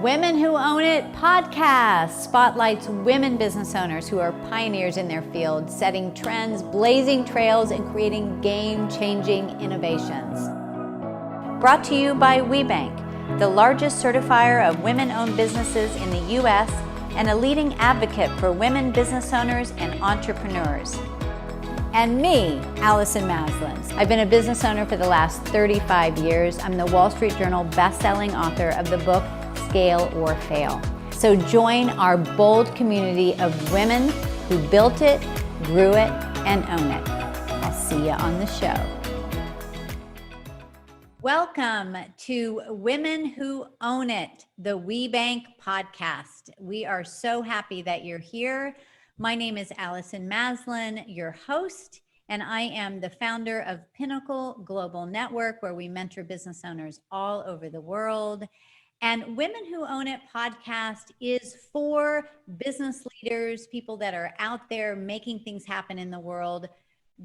Women Who Own It podcast spotlights women business owners who are pioneers in their field, setting trends, blazing trails, and creating game-changing innovations. Brought to you by WeBank, the largest certifier of women-owned businesses in the U.S. and a leading advocate for women business owners and entrepreneurs. And me, Allison Maslan. I've been a business owner for the last 35 years. I'm the Wall Street Journal best-selling author of the book, Scale or Fail. So join our bold community of women who built it, grew it, and own it. I'll see you on the show. Welcome to Women Who Own It, the WeBank podcast. We are so happy that you're here. My name is Allison Maslan, your host, and I am the founder of Pinnacle Global Network, where we mentor business owners all over the world. And Women Who Own It podcast is for business leaders, people that are out there making things happen in the world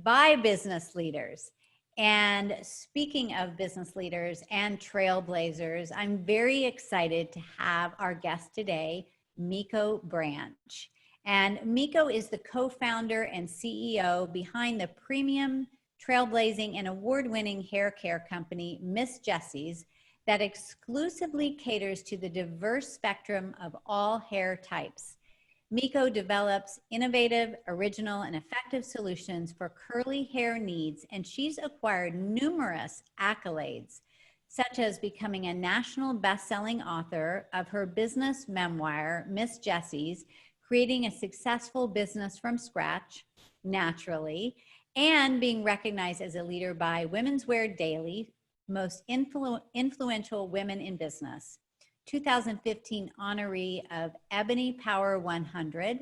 by business leaders. And speaking of business leaders and trailblazers, I'm very excited to have our guest today, Miko Branch. And Miko is the co-founder and CEO behind the premium, trailblazing, and award-winning hair care company, Miss Jessie's, that exclusively caters to the diverse spectrum of all hair types. Miko develops innovative, original, and effective solutions for curly hair needs, and she's acquired numerous accolades, such as becoming a national best-selling author of her business memoir, Miss Jessie's, creating a successful business from scratch, naturally, and being recognized as a leader by Women's Wear Daily, most influential women in business, 2015 honoree of Ebony Power 100.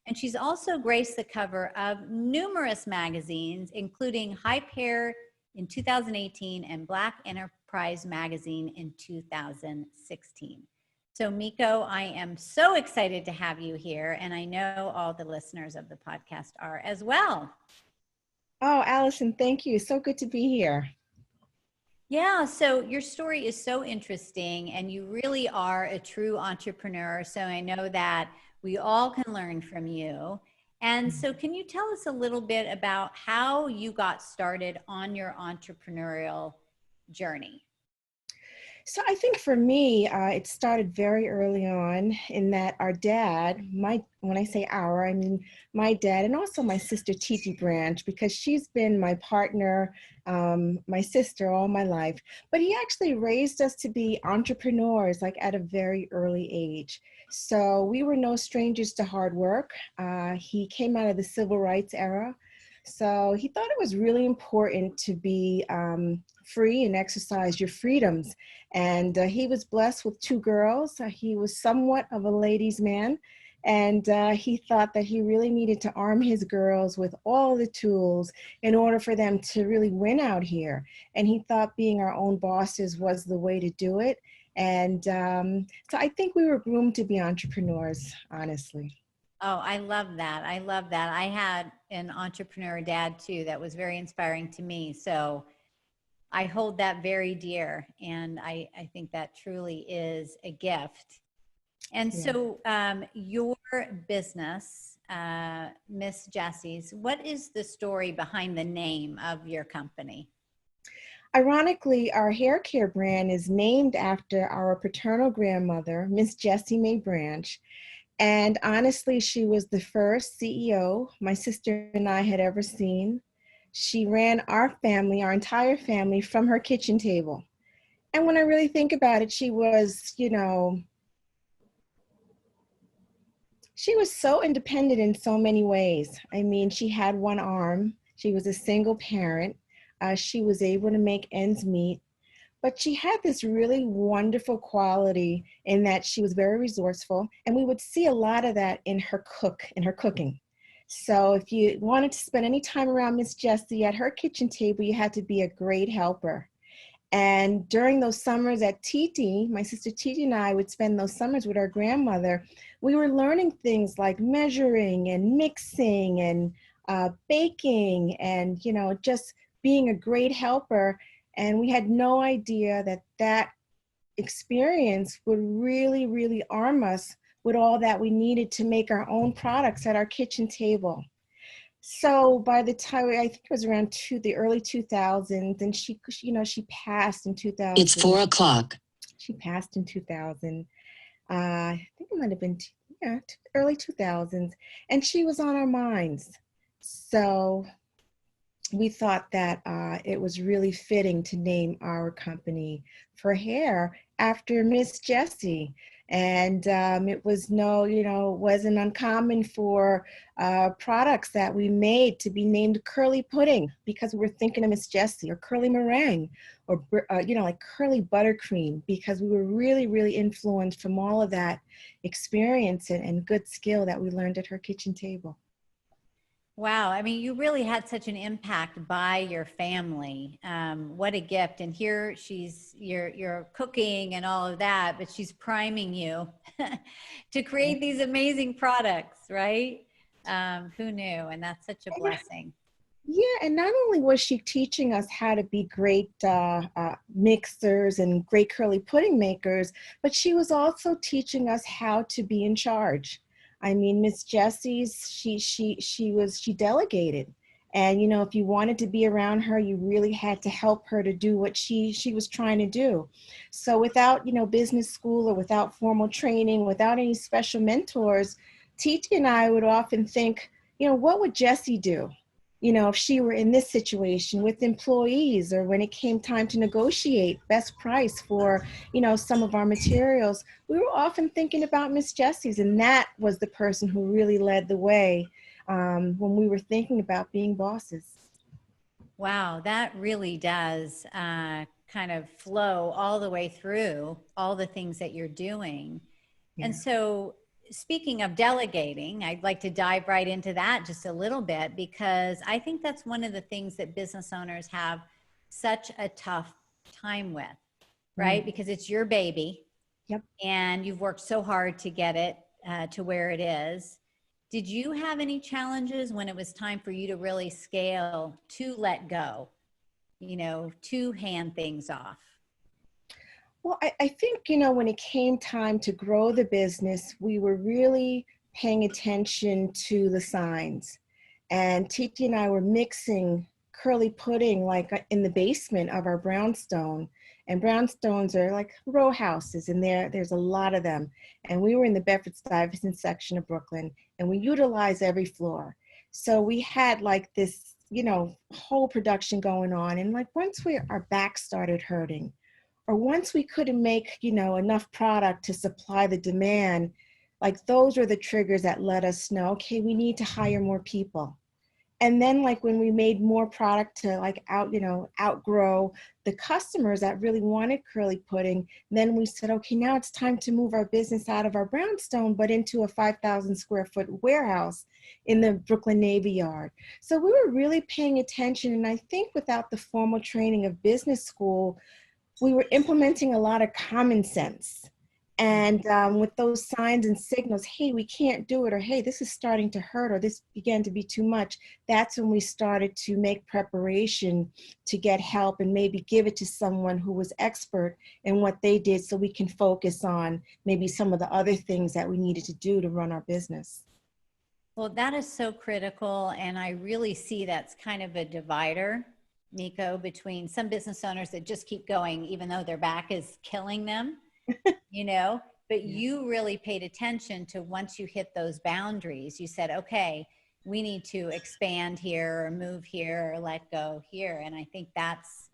And she's also graced the cover of numerous magazines, including Hype Hair in 2018 and Black Enterprise Magazine in 2016. So Miko, I am so excited to have you here, and I know all the listeners of the podcast are as well. Oh, Allison, thank you. So good to be here. Yeah, so your story is so interesting, and you really are a true entrepreneur. So I know that we all can learn from you. And so can you tell us a little bit about how you got started on your entrepreneurial journey? So I think for me, it started very early on in that our dad, when I say our, I mean my dad and also my sister Titi Branch, because she's been my partner, my sister all my life. But he actually raised us to be entrepreneurs, like at a very early age. So we were no strangers to hard work. He came out of the civil rights era. So he thought it was really important to be free and exercise your freedoms. And he was blessed with two girls. He was somewhat of a ladies' man. And he thought that he really needed to arm his girls with all the tools in order for them to really win out here. And he thought being our own bosses was the way to do it. And so I think we were groomed to be entrepreneurs, honestly. Oh, I love that. I love that. I had an entrepreneur dad too that was very inspiring to me. So I hold that very dear. And I think that truly is a gift. And so your business, Miss Jessie's, what is the story behind the name of your company? Ironically, our hair care brand is named after our paternal grandmother, Miss Jessie Branch. And honestly, she was the first CEO my sister and I had ever seen. She ran our family, our entire family, from her kitchen table. And when I really think about it, she was, she was so independent in so many ways. I mean, she had one arm. She was a single parent. She was able to make ends meet. But she had this really wonderful quality in that she was very resourceful, and we would see a lot of that in her cooking. So if you wanted to spend any time around Miss Jessie at her kitchen table, you had to be a great helper. And during those summers at Titi, my sister Titi and I would spend those summers with our grandmother. We were learning things like measuring and mixing and baking and, just being a great helper. And we had no idea that experience would really, really arm us with all that we needed to make our own products at our kitchen table. So by the time, I think it was around the early 2000s, and she passed in 2000. It's 4 o'clock. She passed in 2000. I think it might have been, early 2000s, and she was on our minds. So we thought that it was really fitting to name our company for hair after Miss Jessie. And it was wasn't uncommon for products that we made to be named curly pudding, because we were thinking of Miss Jessie, or curly meringue, or like curly buttercream, because we were really, really influenced from all of that experience and good skill that we learned at her kitchen table. Wow. I mean, you really had such an impact by your family. What a gift. And here you're cooking and all of that, but she's priming you to create these amazing products, right? Who knew? And that's such a blessing. Yeah, and not only was she teaching us how to be great mixers and great curly pudding makers, but she was also teaching us how to be in charge. I mean, Miss Jessie's, she delegated. And, if you wanted to be around her, you really had to help her to do what she was trying to do. So without, business school, or without formal training, without any special mentors, Titi and I would often think, what would Jessie do? If she were in this situation with employees, or when it came time to negotiate best price for, some of our materials, we were often thinking about Miss Jessie's, and that was the person who really led the way when we were thinking about being bosses. Wow, that really does kind of flow all the way through all the things that you're doing. Yeah. And so, speaking of delegating, I'd like to dive right into that just a little bit, because I think that's one of the things that business owners have such a tough time with, right? Because it's your baby. Yep. And you've worked so hard to get it to where it is. Did you have any challenges when it was time for you to really scale, to let go, to hand things off? Well, I think, when it came time to grow the business, we were really paying attention to the signs. And Titi and I were mixing curly pudding like in the basement of our brownstone. And brownstones are like row houses, and there's a lot of them. And we were in the Bedford-Stuyvesant section of Brooklyn, and we utilized every floor. So we had like this, whole production going on. And like once our back started hurting, or once we couldn't make, enough product to supply the demand, like those were the triggers that let us know, okay, we need to hire more people. And then like when we made more product to like outgrow the customers that really wanted curly pudding, then we said, okay, now it's time to move our business out of our brownstone, but into a 5,000 square foot warehouse in the Brooklyn Navy Yard. So we were really paying attention. And I think without the formal training of business school, we were implementing a lot of common sense. And with those signs and signals, hey, we can't do it, or hey, this is starting to hurt, or this began to be too much, that's when we started to make preparation to get help and maybe give it to someone who was expert in what they did, so we can focus on maybe some of the other things that we needed to do to run our business. Well, that is so critical. And I really see that's kind of a divider, Miko, between some business owners that just keep going, even though their back is killing them, but you really paid attention to, once you hit those boundaries, you said, okay, we need to expand here, or move here, or let go here. And I think that's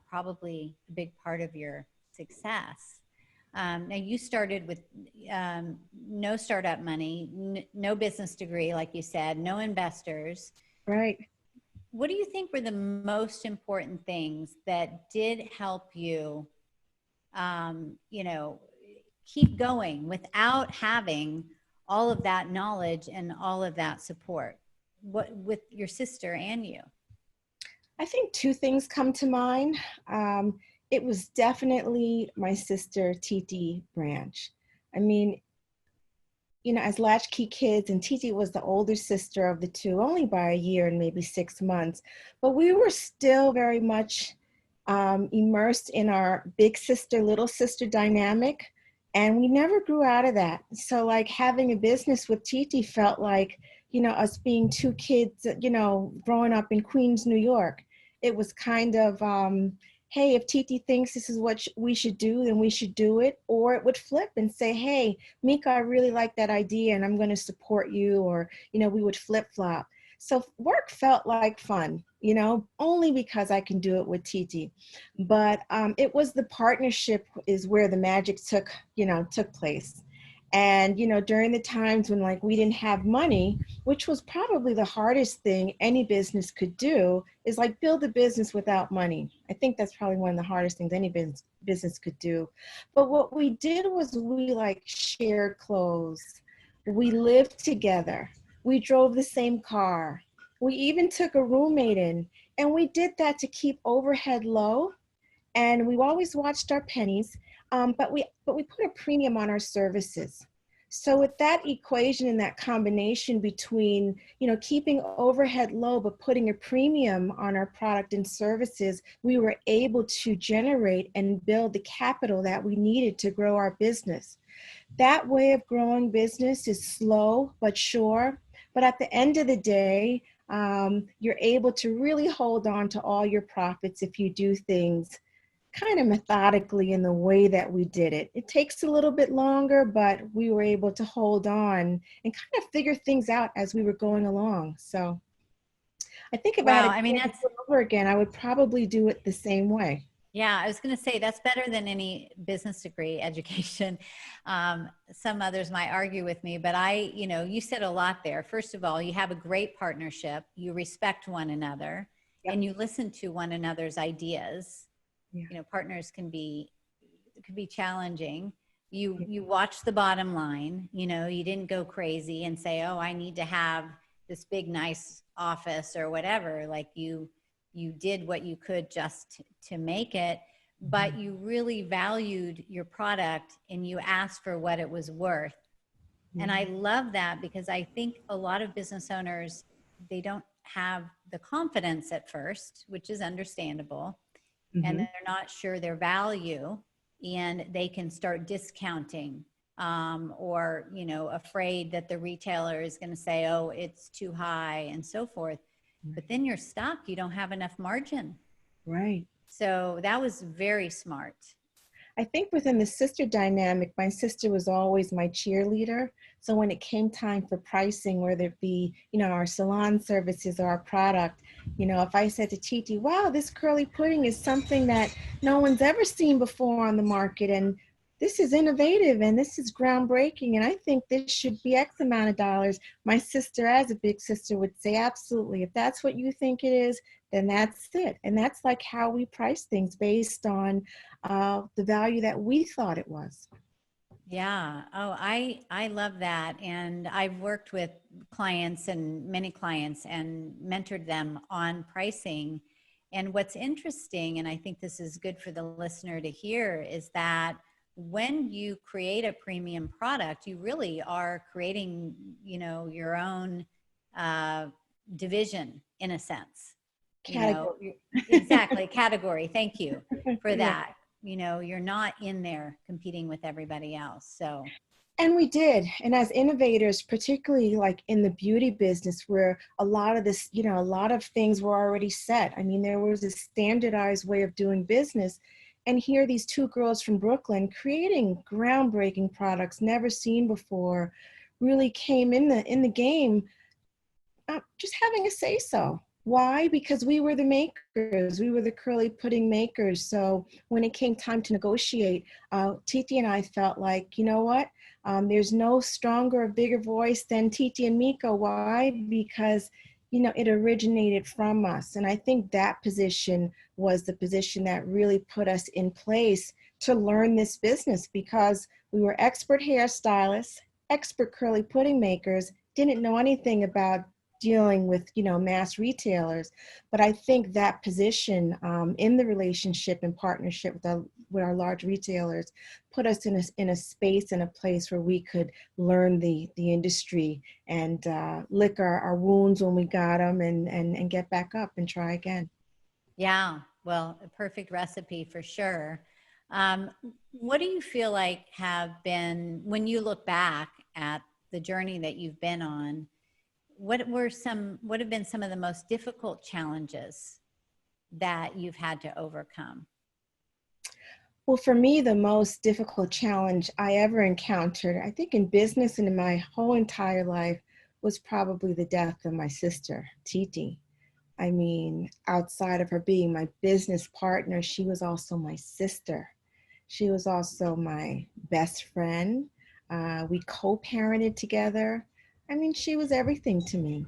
probably a big part of your success. Now you started with no startup money, no business degree, like you said, no investors. Right. What do you think were the most important things that did help you, keep going without having all of that knowledge and all of that support, with your sister and you? I think two things come to mind. It was definitely my sister, Titi Branch. I mean, as latchkey kids, and Titi was the older sister of the two, only by a year and maybe 6 months, but we were still very much immersed in our big sister, little sister dynamic. And we never grew out of that. So like having a business with Titi felt like, us being two kids, growing up in Queens, New York. It was kind of, hey, if Titi thinks this is what we should do, then we should do it. Or it would flip and say, hey, Mika, I really like that idea and I'm going to support you. Or, we would flip flop. So work felt like fun, only because I can do it with Titi. But it was the partnership is where the magic took place. And, during the times when like we didn't have money, which was probably the hardest thing any business could do, is like build a business without money. I think that's probably one of the hardest things any business could do. But what we did was we like shared clothes. We lived together. We drove the same car. We even took a roommate in, and we did that to keep overhead low. And we always watched our pennies, but we put a premium on our services. So with that equation and that combination between, keeping overhead low but putting a premium on our product and services, we were able to generate and build the capital that we needed to grow our business. That way of growing business is slow but sure. But at the end of the day, you're able to really hold on to all your profits if you do things kind of methodically in the way that we did it. It takes a little bit longer, but we were able to hold on and kind of figure things out as we were going along. So I think about Wow. it I mean, that's, over again, I would probably do it the same way. yeah, I was going to say that's better than any business degree education. Some others might argue with me, but you said a lot there. First of all, you have a great partnership, you respect one another, Yep. and you listen to one another's ideas. Yeah. Partners could be challenging. You watch the bottom line. You didn't go crazy and say, oh, I need to have this big nice office or whatever. Like you did what you could just to make it, but you really valued your product and you asked for what it was worth. And I love that because I think a lot of business owners, they don't have the confidence at first, which is understandable, and they're not sure their value, and they can start discounting, or afraid that the retailer is going to say, oh, it's too high and so forth. But then you're stuck, you don't have enough margin. Right. So that was very smart. I think within the sister dynamic, my sister was always my cheerleader. So when it came time for pricing, whether it be, our salon services or our product, if I said to Titi, wow, this curly pudding is something that no one's ever seen before on the market. And this is innovative and this is groundbreaking. And I think this should be X amount of dollars. My sister, as a big sister, would say, absolutely. If that's what you think it is, then that's it. And that's like how we price things based on the value that we thought it was. Yeah. Oh, I love that. And I've worked with clients and many clients and mentored them on pricing. And what's interesting, and I think this is good for the listener to hear, is that when you create a premium product, you really are creating, your own division in a sense. Category. Exactly. Category. Thank you for Yeah. that. You're not in there competing with everybody else. So, And we did. And as innovators, particularly like in the beauty business, where a lot of this, a lot of things were already set. I mean, there was a standardized way of doing business. And here, these two girls from Brooklyn creating groundbreaking products never seen before, really came in the game, just having a say so. Why? Because we were the makers. We were the curly pudding makers. So when it came time to negotiate, Titi and I felt like, you know what? There's no stronger or bigger voice than Titi and Miko. Why? Because, it originated from us. And I think that position was the position that really put us in place to learn this business, because we were expert hairstylists, expert curly pudding makers, didn't know anything about dealing with, mass retailers. But I think that position in the relationship and partnership with our large retailers put us in a space and a place where we could learn the industry and lick our wounds when we got them and get back up and try again. yeah. Well, a perfect recipe for sure. Um, what do you feel like have been, when you look back at the journey that you've been on, what have been some of the most difficult challenges that you've had to overcome? Well, for me, the most difficult challenge I ever encountered, I think in business and in my whole entire life, was probably the death of my sister, Titi. I mean, outside of her being my business partner, she was also my sister. She was also my best friend. We co-parented together. I mean, she was everything to me.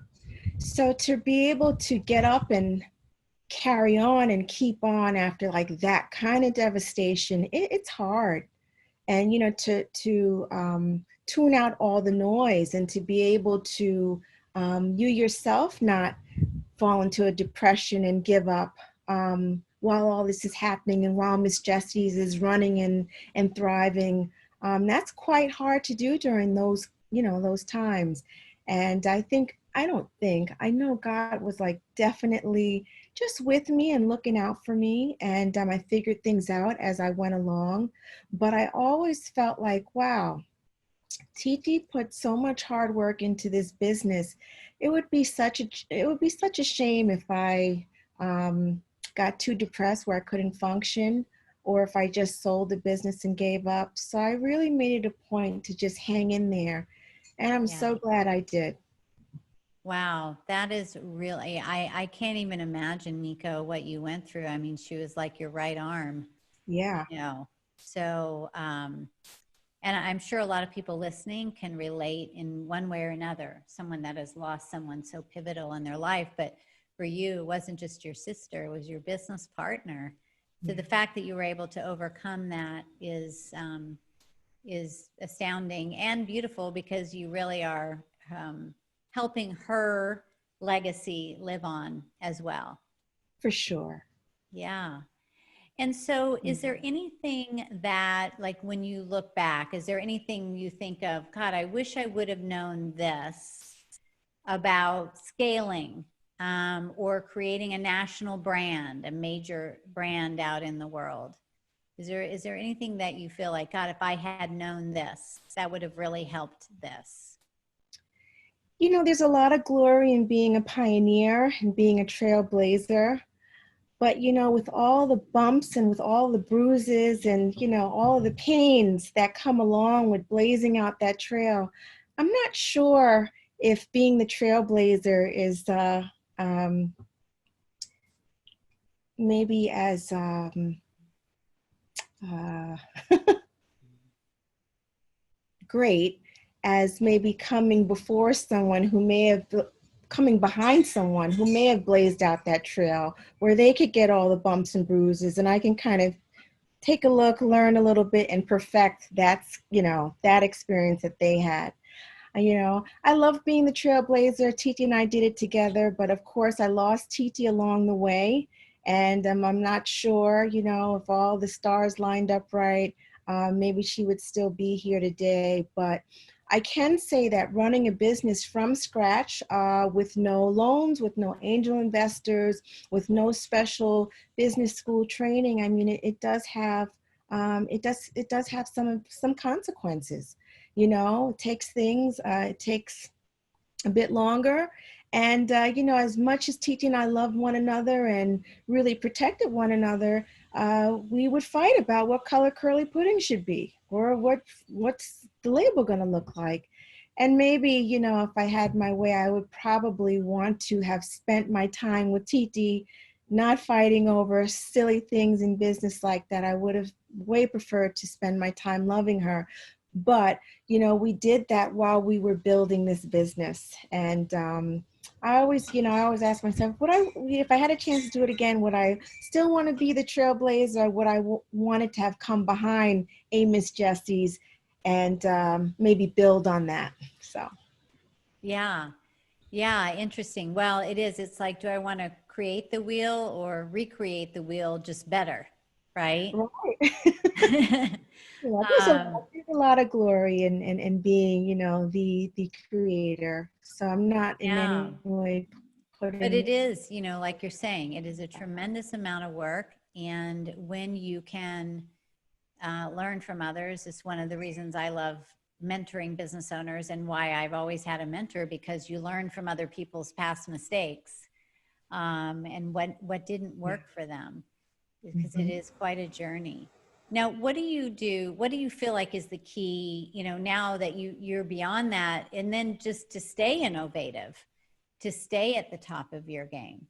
So to be able to get up and carry on and keep on after like that kind of devastation, it's hard. And to tune out all the noise and to be able to you yourself not fall into a depression and give up while all this is happening and while Miss Jessie's is running and thriving. That's quite hard to do during those, those times. And I know God was like definitely just with me and looking out for me. And I figured things out as I went along. But I always felt like, wow, Titi put so much hard work into this business. It would be such a shame if I got too depressed where I couldn't function, or if I just sold the business and gave up. So I really made it a point to just hang in there, and I'm Yeah. so glad I did. Wow, that is really, I can't even imagine, Miko, what you went through. I mean, she was like your right arm, Yeah, So, and I'm sure a lot of people listening can relate in one way or another, someone that has lost someone so pivotal in their life. But for you, it wasn't just your sister, it was your business partner. So the fact that you were able to overcome that is astounding and beautiful, because you really are helping her legacy live on as well. for sure. Yeah. And so, is there anything that, like, when you look back, is there anything you think of, God, I wish I would have known this about scaling or creating a national brand, a major brand out in the world? Is there anything that you feel like, God, if I had known this, that would have really helped this? There's a lot of glory in being a pioneer and being a trailblazer. But, with all the bumps and with all the bruises and, all of the pains that come along with blazing out that trail, I'm not sure if being the trailblazer is um, maybe as uh, great as maybe coming behind someone who may have blazed out that trail where they could get all the bumps and bruises, and I can kind of take a look, learn a little bit, and perfect that experience that they had. I love being the trailblazer. Titi and I did it together, but of course I lost Titi along the way. And I'm not sure, if all the stars lined up right, maybe she would still be here today. But I can say that running a business from scratch with no loans, with no angel investors, with no special business school training, I mean, it does have have some consequences. It takes a bit longer. And, as much as Titi and I loved one another and really protected one another, we would fight about what color curly pudding should be, or what's the label going to look like. And maybe, if I had my way, I would probably want to have spent my time with Titi, not fighting over silly things in business like that. I would have way preferred to spend my time loving her. But we did that while we were building this business. And I always ask myself, if I had a chance to do it again, would I still want to be the trailblazer? Would I wanted to have come behind a Miss Jessie's and maybe build on that? So. Yeah. Yeah. Interesting. Well, it is. It's like, do I want to create the wheel or recreate the wheel just better? Right. Right. Yeah, um, there's a lot of glory in being, the creator. So I'm not in yeah. any way But it is, like you're saying, it is a tremendous amount of work. And when you can learn from others, it's one of the reasons I love mentoring business owners and why I've always had a mentor, because you learn from other people's past mistakes and what didn't work for them, because it is quite a journey. Now, what do you do? What do you feel like is the key, now that you're beyond that, and then just to stay innovative, to stay at the top of your game?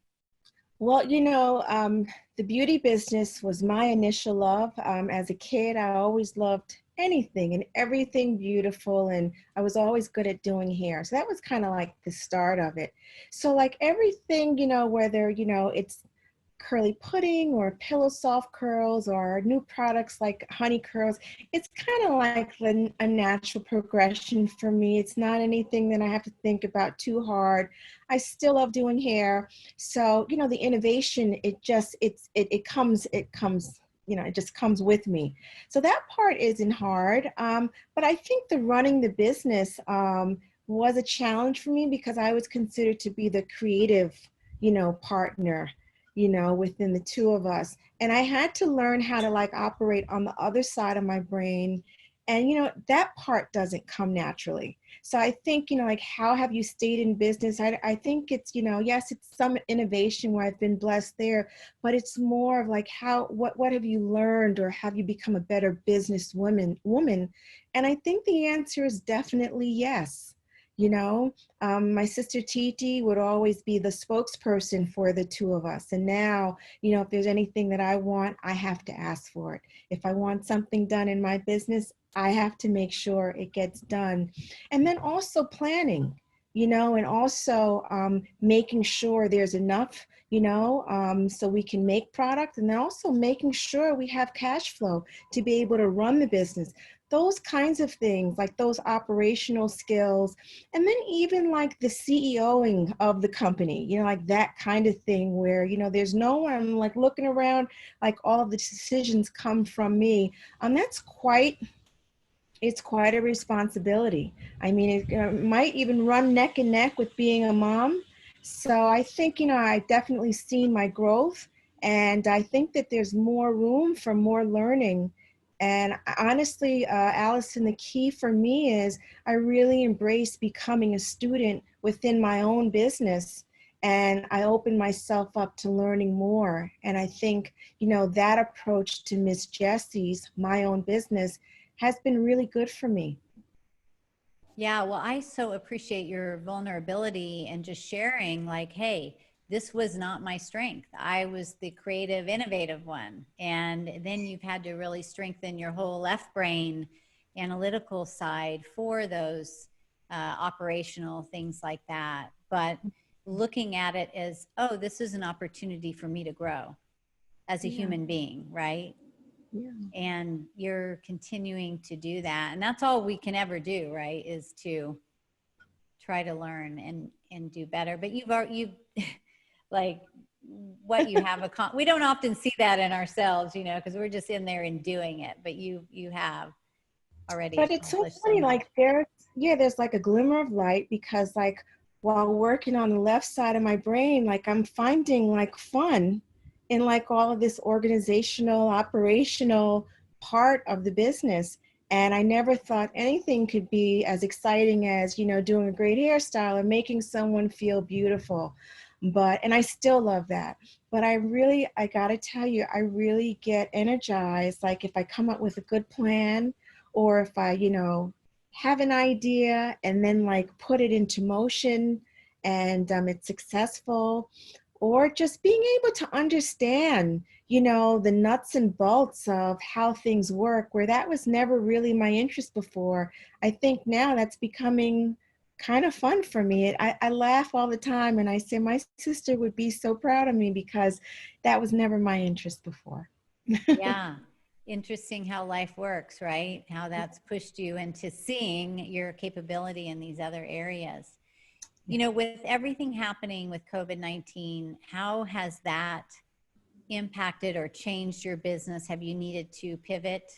Well, the beauty business was my initial love. As a kid, I always loved anything and everything beautiful, and I was always good at doing hair. So that was kind of like the start of it. So like everything, whether, it's curly pudding or pillow soft curls or new products like honey curls, it's kind of like a natural progression for me. It's not anything that I have to think about too hard. I still love doing hair. So, the innovation, it comes, it just comes with me. So that part isn't hard. But I think the running the business was a challenge for me, because I was considered to be the creative, partner, within the two of us. And I had to learn how to like operate on the other side of my brain. And, that part doesn't come naturally. So I think, like, how have you stayed in business? I think it's, yes, it's some innovation where I've been blessed there, but it's more of like what have you learned, or have you become a better business woman? And I think the answer is definitely yes. My sister Titi would always be the spokesperson for the two of us. And now, if there's anything that I want, I have to ask for it. If I want something done in my business, I have to make sure it gets done. And then also planning, and also making sure there's enough, so we can make product, and then also making sure we have cash flow to be able to run the business. Those kinds of things, like those operational skills, and then even like the CEOing of the company, like that kind of thing where, there's no one like looking around, like all of the decisions come from me. It's quite a responsibility. I mean, it might even run neck and neck with being a mom. So I think, I've definitely seen my growth, and I think that there's more room for more learning. And honestly, Allison, the key for me is I really embrace becoming a student within my own business. And I open myself up to learning more. And I think, that approach to Miss Jessie's, my own business, has been really good for me. Yeah, well, I so appreciate your vulnerability and just sharing, like, hey, this was not my strength. I was the creative, innovative one. And then you've had to really strengthen your whole left brain analytical side for those operational things like that. But looking at it as, oh, this is an opportunity for me to grow as a Yeah. human being, right? Yeah. And you're continuing to do that, and that's all we can ever do, right, is to try to learn and do better. But you've like what you have we don't often see that in ourselves, because we're just in there and doing it, but you have already But it's so accomplished so funny, much. like there's like a glimmer of light, because like while working on the left side of my brain, like I'm finding like fun in like all of this organizational, operational part of the business. And I never thought anything could be as exciting as, doing a great hairstyle and making someone feel beautiful. And I still love that. But I gotta tell you, I really get energized. Like if I come up with a good plan, or if I, have an idea and then like put it into motion, and it's successful, or just being able to understand, the nuts and bolts of how things work, where that was never really my interest before. I think now that's becoming kind of fun for me. I laugh all the time, and I say my sister would be so proud of me, because that was never my interest before. Yeah, interesting how life works, right? How that's pushed you into seeing your capability in these other areas. With everything happening with COVID-19, how has that impacted or changed your business? Have you needed to pivot?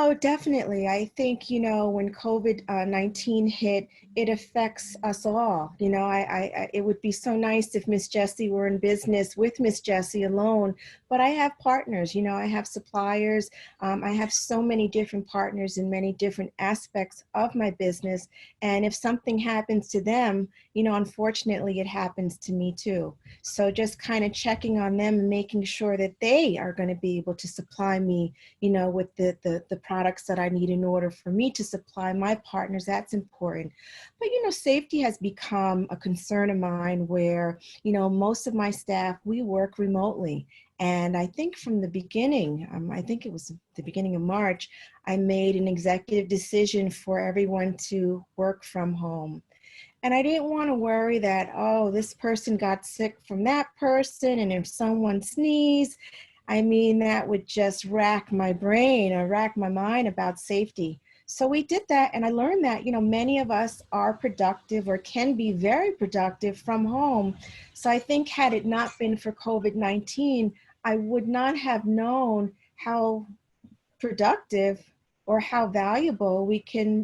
Oh, definitely. I think, when COVID-19 hit, it affects us all. It would be so nice if Miss Jessie were in business with Miss Jessie alone, but I have partners, I have suppliers. I have so many different partners in many different aspects of my business. And if something happens to them, unfortunately, it happens to me too. So just kind of checking on them and making sure that they are going to be able to supply me with the products that I need in order for me to supply my partners. That's important. But, safety has become a concern of mine where, most of my staff, we work remotely. And I think from the beginning, I think it was the beginning of March, I made an executive decision for everyone to work from home. And I didn't want to worry that, oh, this person got sick from that person. And if someone sneezed, that would just rack my brain or rack my mind about safety. So we did that. And I learned that, many of us are productive or can be very productive from home. So I think had it not been for COVID-19, I would not have known how productive or how valuable we can,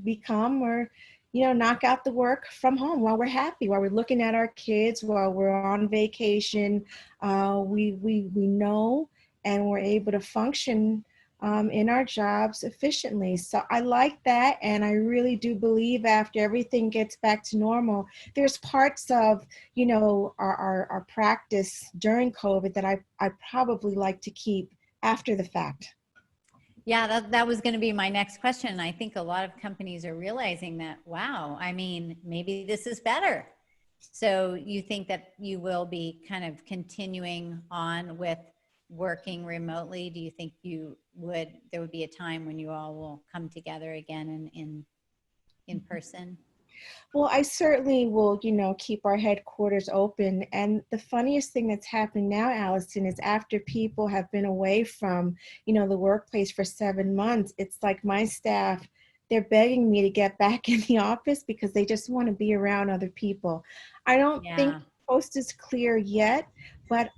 become or, knock out the work from home while we're happy, while we're looking at our kids, while we're on vacation. We know and we're able to function in our jobs efficiently. So I like that. And I really do believe after everything gets back to normal, there's parts of, our practice during COVID that I probably like to keep after the fact. Yeah, that was going to be my next question. I think a lot of companies are realizing that, wow, maybe this is better. So you think that you will be kind of continuing on with working remotely? Do you think there would be a time when you all will come together again in person? Well, I certainly will, keep our headquarters open. And the funniest thing that's happening now, Allison, is after people have been away from, the workplace for 7 months, it's like my staff, they're begging me to get back in the office because they just want to be around other people. I don't think Yeah. the coast is clear yet, but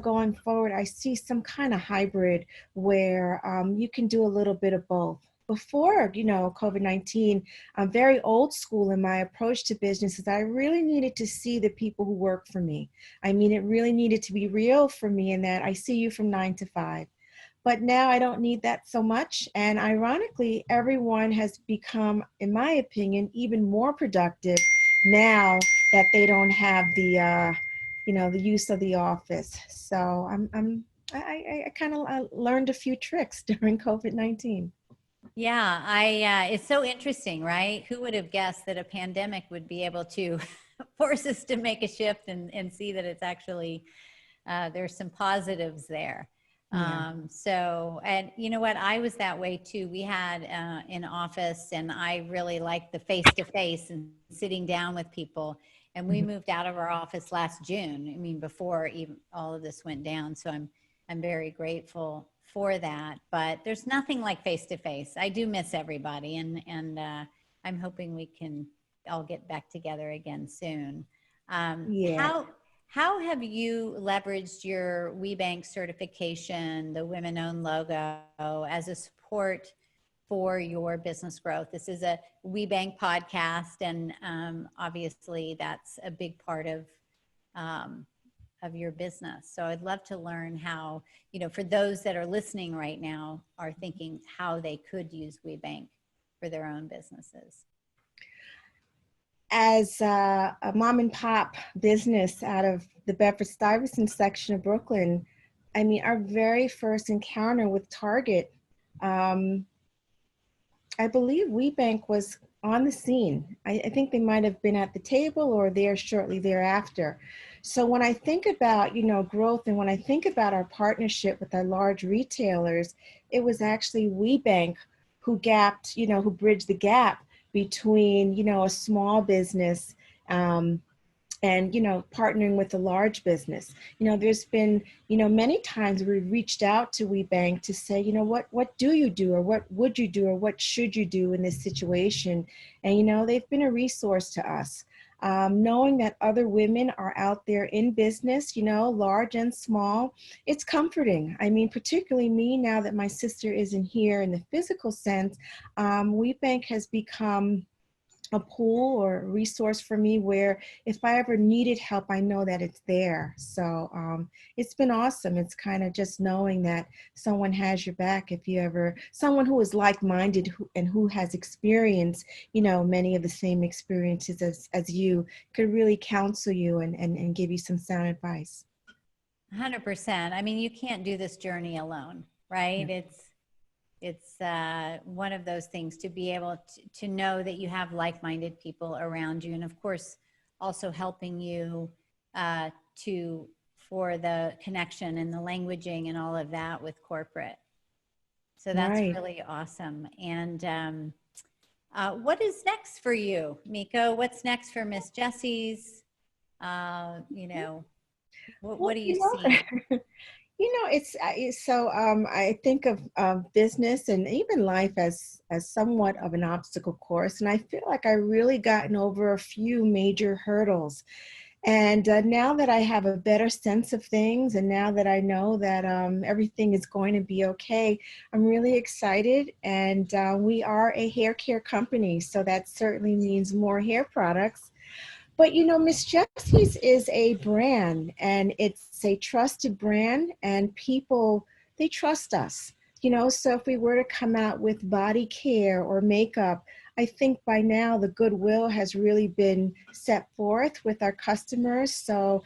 going forward, I see some kind of hybrid where you can do a little bit of both. Before, COVID-19, I'm very old school in my approach to business. Is I really needed to see the people who work for me. It really needed to be real for me in that I see you from 9 to 5. But now I don't need that so much. And ironically, everyone has become, in my opinion, even more productive now that they don't have the use of the office. So I kind of learned a few tricks during COVID-19. Yeah, it's so interesting, right? Who would have guessed that a pandemic would be able to force us to make a shift and see that it's actually, there's some positives there. Yeah. And you know what? I was that way too. We had an office and I really liked the face-to-face and sitting down with people. And we moved out of our office last June. Before even all of this went down. So I'm very grateful for that, but there's nothing like face-to-face. I do miss everybody and I'm hoping we can all get back together again soon. Yeah. How have you leveraged your WeBank certification, the women-owned logo, as a support for your business growth? This is a WeBank podcast, and obviously that's a big part of your business. So I'd love to learn how, for those that are listening right now, are thinking how they could use WeBank for their own businesses. As a mom and pop business out of the Bedford-Stuyvesant section of Brooklyn, our very first encounter with Target, I believe WeBank was on the scene. I think they might have been at the table or there shortly thereafter. So when I think about, growth, and when I think about our partnership with our large retailers, it was actually WeBank who bridged the gap between, a small business and, partnering with a large business. There's been, many times we've reached out to WeBank to say, what do you do, or what would you do, or what should you do in this situation? And, they've been a resource to us. knowing that other women are out there in business, you know, large and small, it's comforting. I mean, particularly me, now that my sister isn't here in the physical sense, WeBank has become a pool or a resource for me where if I ever needed help, I know that it's there. So it's been awesome. It's kind of just knowing that someone has your back if you ever, someone who is like-minded and who has experienced, you know, many of the same experiences as you could really counsel you and give you some sound advice. 100%. I mean, you can't do this journey alone, right? Yeah. It's one of those things to be able to know that you have like-minded people around you, and of course also helping you for the connection and the languaging and all of that with corporate. So that's Right. really awesome. And what is next for you, Miko? What's next for Miss Jessie's? You know, Well, what do you you see? know, you know, it's so I think of business and even life as somewhat of an obstacle course, and I feel like I really gotten over a few major hurdles. And now that I have a better sense of things, and now that I know that everything is going to be okay, I'm really excited. And we are a hair care company, so that certainly means more hair products. But you know, Miss Jessie's is a brand, and it's a trusted brand, and people, they trust us. You know, so if we were to come out with body care or makeup, I think by now the goodwill has really been set forth with our customers. So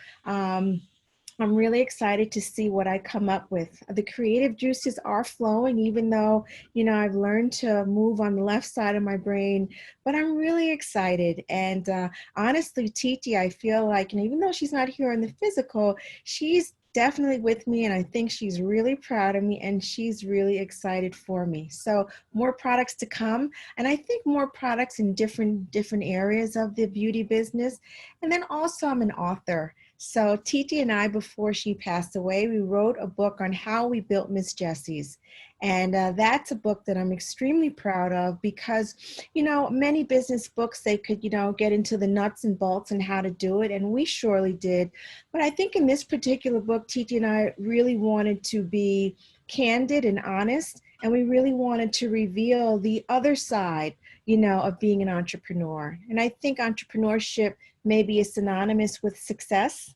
I'm really excited to see what I come up with. The creative juices are flowing, even though, you know, I've learned to move on the left side of my brain, but I'm really excited. And honestly, Titi, I feel like, you know, even though she's not here in the physical, she's definitely with me, and I think she's really proud of me, and she's really excited for me. So more products to come, and I think more products in different areas of the beauty business. And then also I'm an author. So Titi and I, before she passed away, we wrote a book on how we built Miss Jessie's. And that's a book that I'm extremely proud of because, you know, many business books, they could, you know, get into the nuts and bolts and how to do it. And we surely did. But I think in this particular book, Titi and I really wanted to be candid and honest. And we really wanted to reveal the other side, you know, of being an entrepreneur. And I think entrepreneurship maybe is synonymous with success.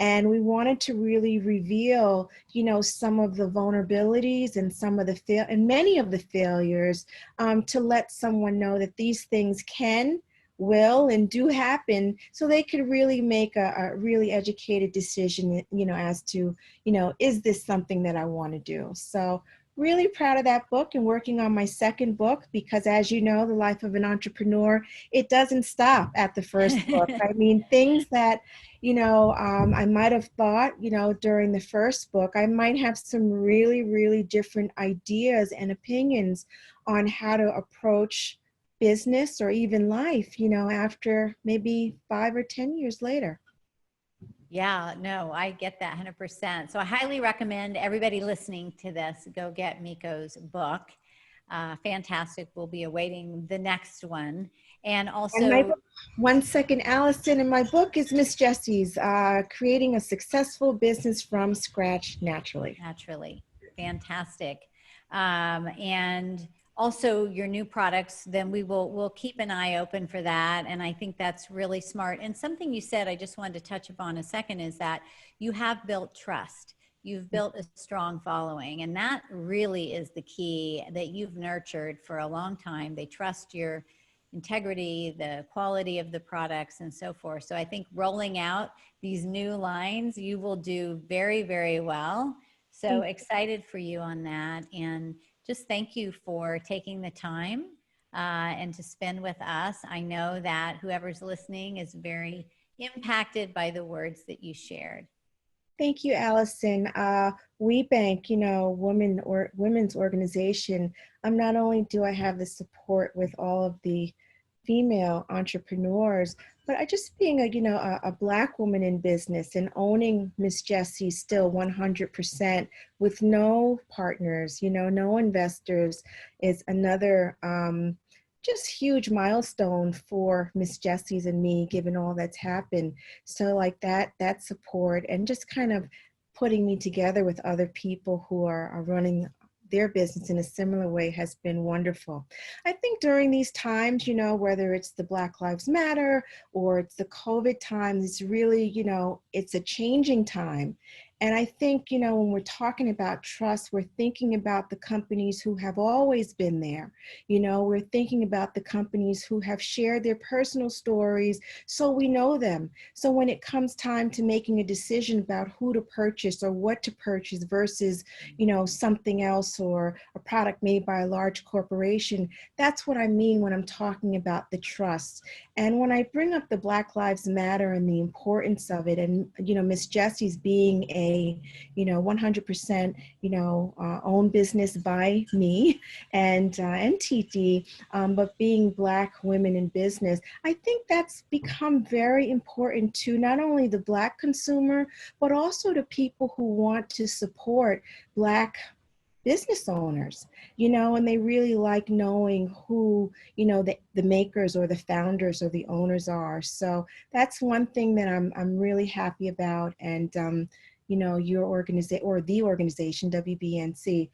And we wanted to really reveal, you know, some of the vulnerabilities and some of the and many of the failures, to let someone know that these things can, will, and do happen, so they could really make a really educated decision, you know, as to, you know, is this something that I want to do? So really proud of that book and working on my second book, because as you know, the life of an entrepreneur, it doesn't stop at the first book. I mean, things that, you know, I might have thought, you know, during the first book, I might have some really, really different ideas and opinions on how to approach business or even life, you know, after maybe 5 or 10 years later. Yeah, no, I get that 100%. So I highly recommend everybody listening to this go get Miko's book. Fantastic. We'll be awaiting the next one. And And my also, book, 1 second, Allison, and my book is Miss Jessie's, Creating a Successful Business from Scratch Naturally. naturally, fantastic. And also your new products, then we'll keep an eye open for that. And I think that's really smart. And something you said, I just wanted to touch upon a second, is that you have built trust. You've built a strong following, and that really is the key that you've nurtured for a long time. They trust your integrity, the quality of the products, and so forth. So I think rolling out these new lines, you will do very, very well. So excited for you on that. And just thank you for taking the time and to spend with us. I know that whoever's listening is very impacted by the words that you shared. Thank you, Allison. WeBank, you know, women's organization. Not only do I have the support with all of the female entrepreneurs, but I just being a, you know, a Black woman in business and owning Miss Jessie still 100% with no partners, you know, no investors is another just huge milestone for Miss Jessie's and me, given all that's happened. So like that support and just kind of putting me together with other people who are running their business in a similar way has been wonderful. I think during these times, whether it's the Black Lives Matter or it's the COVID times, it's really, it's a changing time. And I think, when we're talking about trust, we're thinking about the companies who have always been there. We're thinking about the companies who have shared their personal stories so we know them. So when it comes time to making a decision about who to purchase or what to purchase versus, something else or a product made by a large corporation, that's what I mean when I'm talking about the trust. And when I bring up the Black Lives Matter and the importance of it, and, Miss Jessie's being a, 100%, owned business by me and Titi, but being Black women in business, I think that's become very important to not only the Black consumer, but also to people who want to support Black business owners, and they really like knowing who, the makers or the founders or the owners are. So that's one thing that I'm really happy about. And, your organization or the organization, WBNC,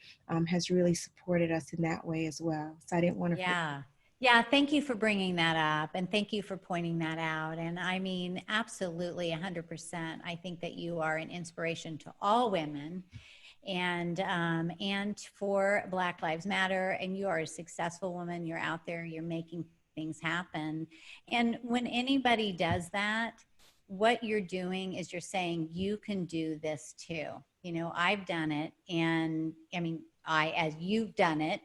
has really supported us in that way as well. So I didn't want to. Yeah. Yeah. Thank you for bringing that up. And thank you for pointing that out. And I mean, absolutely 100%. I think that you are an inspiration to all women and for Black Lives Matter. And you are a successful woman. You're out there, you're making things happen. And when anybody does that, what you're doing is you're saying, you can do this too. I've done it. And I mean, as you've done it.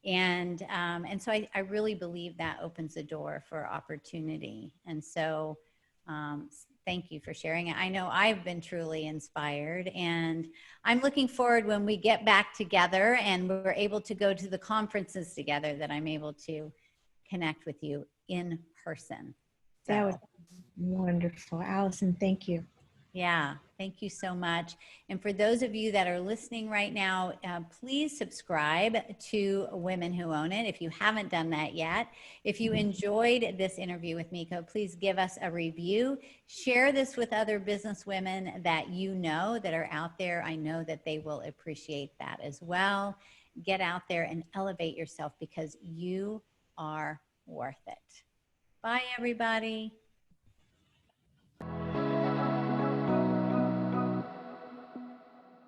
And so I really believe that opens the door for opportunity. And so thank you for sharing it. I know I've been truly inspired, and I'm looking forward when we get back together and we're able to go to the conferences together, that I'm able to connect with you in person. So, That was wonderful. Allison, thank you. yeah, thank you so much. And for those of you that are listening right now, please subscribe to Women Who Own It if you haven't done that yet. If you enjoyed this interview with Miko, please give us a review. Share this with other business women that you know that are out there. I know that they will appreciate that as well. Get out there and elevate yourself, because you are worth it. Bye, everybody.